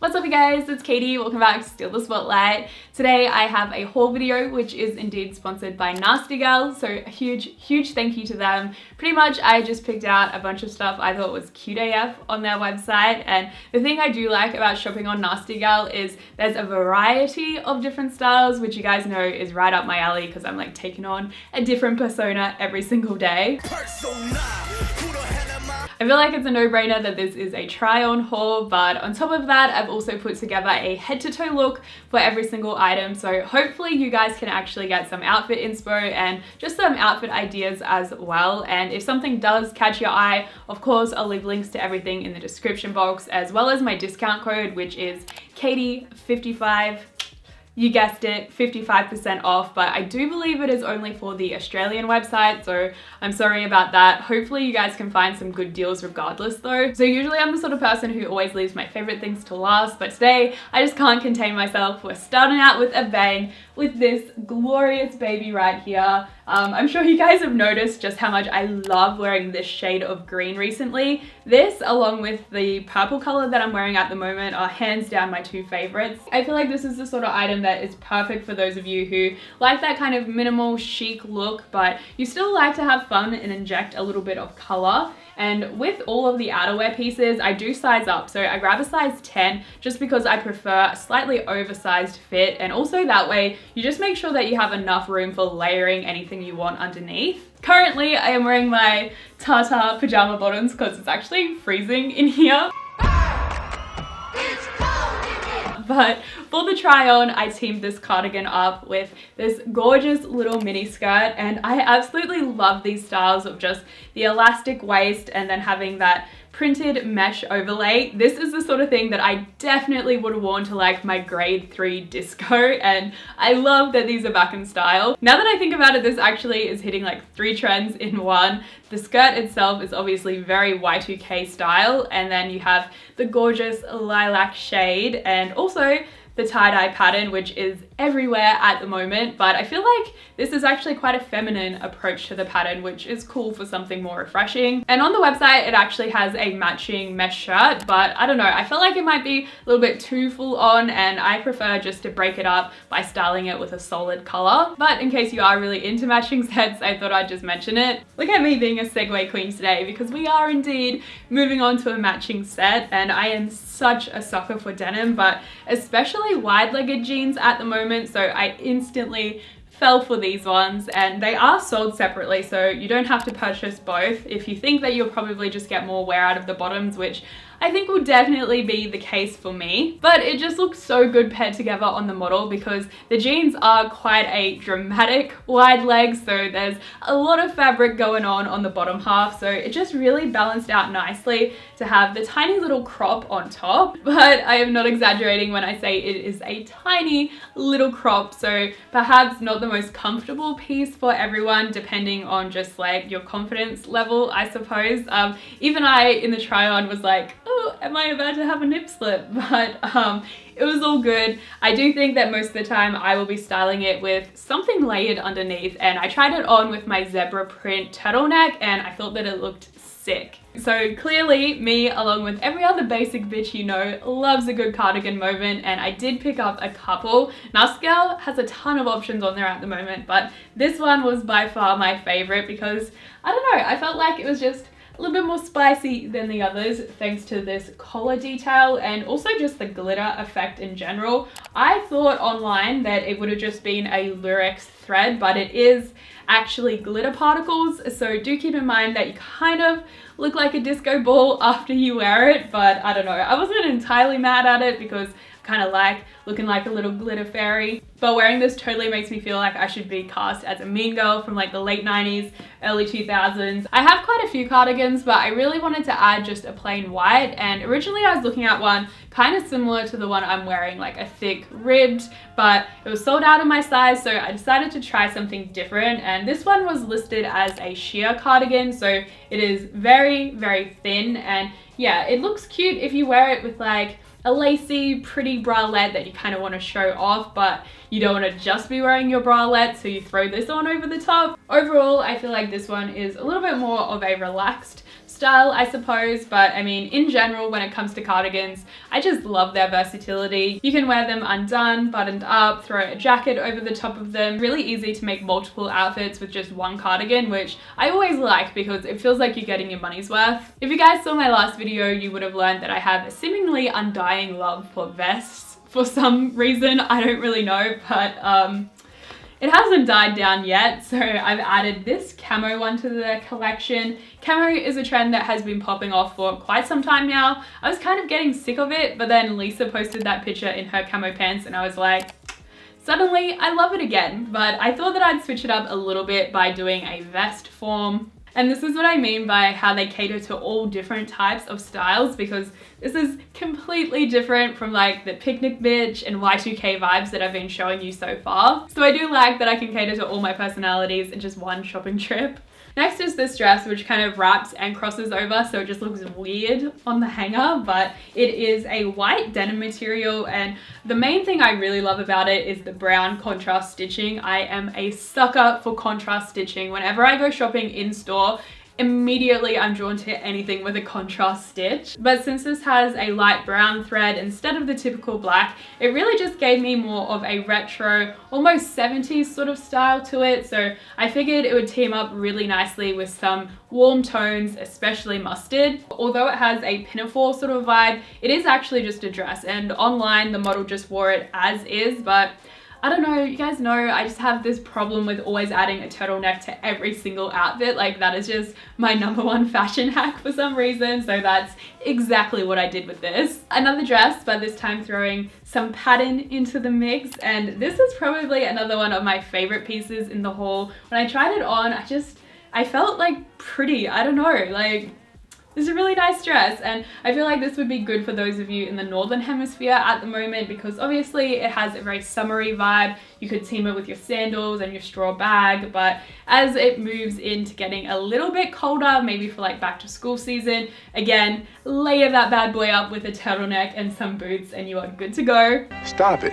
What's up you guys, it's Katie, welcome back to Steal the Spotlight. Today I have a haul video which is indeed sponsored by Nasty Gal, so a huge thank you to them. Pretty much I just picked out a bunch of stuff I thought was cute AF on their website, and the thing I do like about shopping on Nasty Gal is there's a variety of different styles, which you guys know is right up my alley because I'm like taking on a different persona every single day. I feel like it's a no-brainer that this is a try-on haul, but on top of that, I've also put together a head-to-toe look for every single item, so hopefully you guys can actually get some outfit inspo and just some outfit ideas as well. And if something does catch your eye, of course, I'll leave links to everything in the description box, as well as my discount code, which is Katie55. You guessed it, 55% off, but I do believe it is only for the Australian website, so I'm sorry about that. Hopefully you guys can find some good deals regardless though. So usually I'm the sort of person who always leaves my favorite things to last, but today I just can't contain myself. We're starting out with a bang with this glorious baby right here. I'm sure you guys have noticed just how much I love wearing this shade of green recently. This, along with the purple color that I'm wearing at the moment, are hands down my two favorites. I feel like this is the sort of item that is perfect for those of you who like that kind of minimal chic look, but you still like to have fun and inject a little bit of color. And with all of the outerwear pieces, I do size up. So I grab a size 10 just because I prefer a slightly oversized fit. And also that way, you just make sure that you have enough room for layering anything you want underneath. Currently, I am wearing my Tata pajama bottoms because it's actually freezing in here. But for the try on, I teamed this cardigan up with this gorgeous little mini skirt, and I absolutely love these styles of just the elastic waist and then having that printed mesh overlay. This is the sort of thing that I definitely would have worn to like my grade 3 disco, and I love that these are back in style. Now that I think about it, this actually is hitting like 3 trends in one. The skirt itself is obviously very Y2K style, and then you have the gorgeous lilac shade and also the tie-dye pattern, which is everywhere at the moment, but I feel like this is actually quite a feminine approach to the pattern, which is cool for something more refreshing. And on the website, it actually has a matching mesh shirt, but I don't know, I feel like it might be a little bit too full on, and I prefer just to break it up by styling it with a solid color. But in case you are really into matching sets, I thought I'd just mention it. Look at me being a segue queen today, because we are indeed moving on to a matching set, and I am such a sucker for denim, but especially wide-legged jeans at the moment, so I instantly fell for these ones, and they are sold separately, so you don't have to purchase both if you think that you'll probably just get more wear out of the bottoms, which I think will definitely be the case for me. But it just looks so good paired together on the model because the jeans are quite a dramatic wide leg, so there's a lot of fabric going on the bottom half, so it just really balanced out nicely to have the tiny little crop on top. But I am not exaggerating when I say it is a tiny little crop, so perhaps not the most comfortable piece for everyone, depending on just like your confidence level, I suppose. Even I in the try on was like, oh, am I about to have a nip slip? But it was all good. I do think that most of the time I will be styling it with something layered underneath, and I tried it on with my zebra print turtleneck and I thought that it looked sick. So clearly me, along with every other basic bitch you know, loves a good cardigan moment, and I did pick up a couple. Nasty Gal has a ton of options on there at the moment, but this one was by far my favorite because, I don't know, I felt like it was just a little bit more spicy than the others thanks to this collar detail and also just the glitter effect in general. I thought online that it would have just been a lurex thread, but it is actually glitter particles, so do keep in mind that you kind of look like a disco ball after you wear it. But I don't know, I wasn't entirely mad at it because I kind of like looking like a little glitter fairy. But wearing this totally makes me feel like I should be cast as a mean girl from like the late 90s, early 2000s. I have quite a few cardigans, but I really wanted to add just a plain white, and originally I was looking at one kind of similar to the one I'm wearing, like a thick ribbed, but it was sold out of my size, so I decided to try something different. And this one was listed as a sheer cardigan, so it is very thin, and yeah, it looks cute if you wear it with like a lacy, pretty bralette that you kind of want to show off, but you don't want to just be wearing your bralette, so you throw this on over the top. Overall, I feel like this one is a little bit more of a relaxed style, I suppose. But I mean, in general, when it comes to cardigans, I just love their versatility. You can wear them undone, buttoned up, throw a jacket over the top of them. Really easy to make multiple outfits with just one cardigan, which I always like because it feels like you're getting your money's worth. If you guys saw my last video, you would have learned that I have a seemingly undying love for vests for some reason. I don't really know, but it hasn't died down yet, so I've added this camo one to the collection. Camo is a trend that has been popping off for quite some time now. I was kind of getting sick of it, but then Lisa posted that picture in her camo pants and I was like, suddenly I love it again. But I thought that I'd switch it up a little bit by doing a vest form. And this is what I mean by how they cater to all different types of styles, because this is completely different from like the picnic bitch and Y2K vibes that I've been showing you so far. So I do like that I can cater to all my personalities in just one shopping trip. Next is this dress, which kind of wraps and crosses over, so it just looks weird on the hanger, but it is a white denim material, and the main thing I really love about it is the brown contrast stitching. I am a sucker for contrast stitching. Whenever I go shopping in store, immediately I'm drawn to anything with a contrast stitch. But since this has a light brown thread instead of the typical black, it really just gave me more of a retro, almost 70s sort of style to it. So I figured it would team up really nicely with some warm tones, especially mustard. Although it has a pinafore sort of vibe, it is actually just a dress, and online the model just wore it as is. But I don't know, you guys know I just have this problem with always adding a turtleneck to every single outfit. Like, that is just my #1 fashion hack for some reason, so that's exactly what I did with this. Another dress, but this time throwing some pattern into the mix, and this is probably another one of my favorite pieces in the haul. When I tried it on, I felt like pretty, I don't know, like, it's a really nice dress, and I feel like this would be good for those of you in the northern hemisphere at the moment, because obviously it has a very summery vibe. You could team it with your sandals and your straw bag, but as it moves into getting a little bit colder, maybe for like back to school season, again, layer that bad boy up with a turtleneck and some boots and you are good to go. Stop it.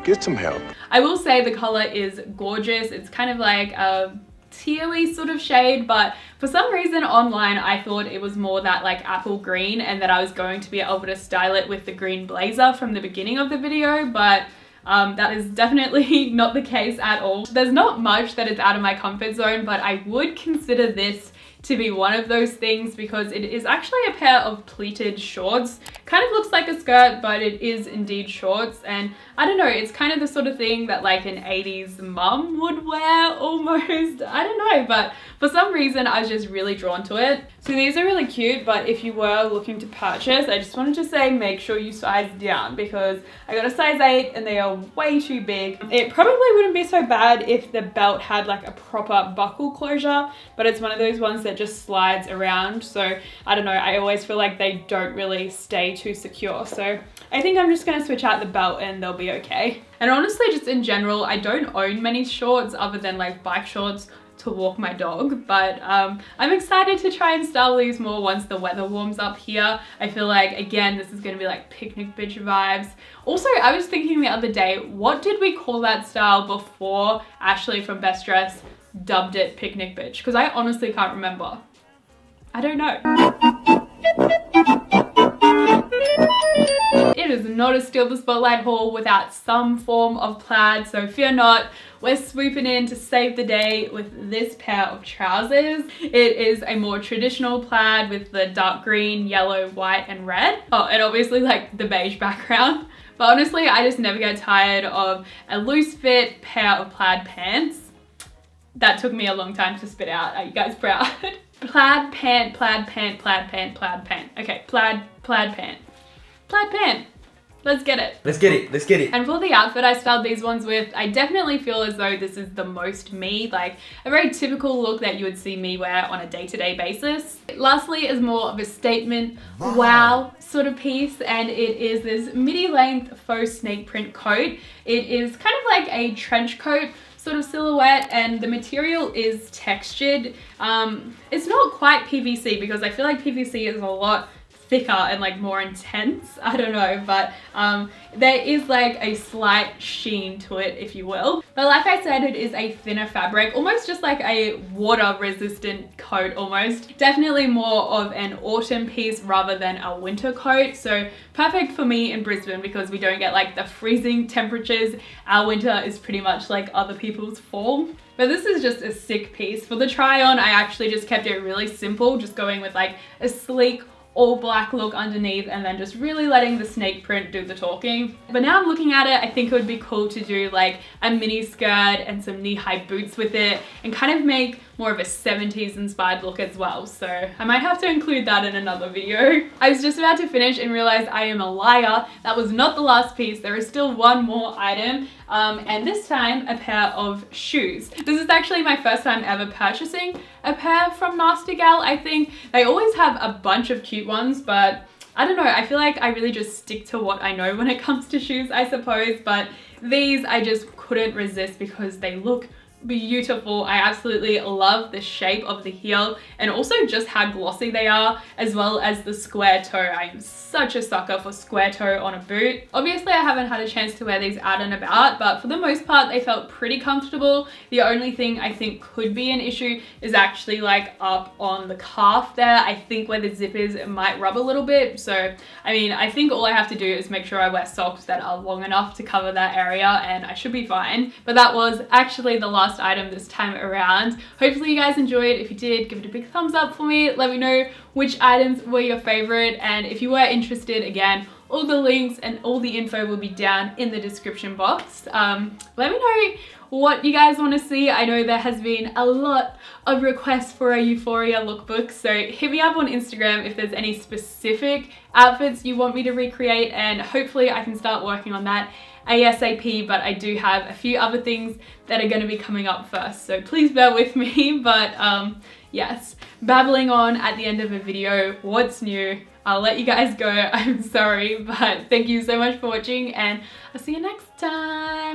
Get some help. I will say the color is gorgeous. It's kind of like a teal-y sort of shade, but for some reason online I thought it was more that like apple green, and that I was going to be able to style it with the green blazer from the beginning of the video, but that is definitely not the case at all. There's not much that is out of my comfort zone, but I would consider this to be one of those things because it is actually a pair of pleated shorts. Kind of looks like a skirt, but it is indeed shorts, and I don't know, it's kind of the sort of thing that like an 80s mum would wear almost. I don't know, but for some reason I was just really drawn to it. So these are really cute, but if you were looking to purchase, I just wanted to say make sure you size down, because I got a size 8 and they are way too big. It probably wouldn't be so bad if the belt had like a proper buckle closure, but it's one of those ones that just slides around, so I don't know, I always feel like they don't really stay too secure. So I think I'm just gonna switch out the belt and they'll be okay. And honestly, just in general, I don't own many shorts other than like bike shorts to walk my dog, but I'm excited to try and style these more once the weather warms up here. I feel like, again, this is gonna be like picnic bitch vibes. Also, I was thinking the other day, what did we call that style before Ashley from Best Dress dubbed it picnic bitch? Because I honestly can't remember. I don't know. It is not a Steal the Spotlight haul without some form of plaid, so fear not, we're swooping in to save the day with this pair of trousers. It is a more traditional plaid with the dark green, yellow, white, and red. Oh, and obviously like the beige background. But honestly, I just never get tired of a loose fit pair of plaid pants. That took me a long time to spit out. Are you guys proud? Plaid pant, plaid pant, plaid pant, plaid pant. Okay, plaid pant. Plaid pant. Let's get it. Let's get it. Let's get it. And for the outfit I styled these ones with, I definitely feel as though this is the most me, like a very typical look that you would see me wear on a day-to-day basis. Lastly is more of a statement wow sort of piece, and it is this midi-length faux snake print coat. It is kind of like a trench coat sort of silhouette, and the material is textured. It's not quite PVC because I feel like PVC is a lot thicker and like more intense. I don't know, but there is like a slight sheen to it, if you will. But like I said, it is a thinner fabric, almost just like a water resistant coat almost. Definitely more of an autumn piece rather than a winter coat. So perfect for me in Brisbane because we don't get like the freezing temperatures. Our winter is pretty much like other people's fall. But this is just a sick piece. For the try on, I actually just kept it really simple, just going with like a sleek all black look underneath and then just really letting the snake print do the talking. But now I'm looking at it, I think it would be cool to do like a mini skirt and some knee-high boots with it and kind of make more of a 70s inspired look as well. So I might have to include that in another video. I was just about to finish and realized I am a liar. That was not the last piece. There is still one more item. And this time a pair of shoes. This is actually my first time ever purchasing a pair from Nasty Gal, I think. They always have a bunch of cute ones, but I don't know, I feel like I really just stick to what I know when it comes to shoes, I suppose. But these I just couldn't resist because they look beautiful. I absolutely love the shape of the heel and also just how glossy they are, as well as the square toe. I am such a sucker for square toe on a boot. Obviously I haven't had a chance to wear these out and about, but for the most part they felt pretty comfortable. The only thing I think could be an issue is actually like up on the calf there. I think where the zip is, it might rub a little bit. So I mean, I think all I have to do is make sure I wear socks that are long enough to cover that area and I should be fine. But that was actually the last item this time around. Hopefully you guys enjoyed. If you did, give it a big thumbs up for me. Let me know which items were your favorite, and if you were interested, again, all the links and all the info will be down in the description box. Let me know what you guys want to see. I know there has been a lot of requests for a Euphoria lookbook, so hit me up on Instagram if there's any specific outfits you want me to recreate, and hopefully I can start working on that ASAP. But I do have a few other things that are going to be coming up first, so please bear with me. But yes, babbling on at the end of a video, what's new? I'll let you guys go. I'm sorry, but thank you so much for watching and I'll see you next time.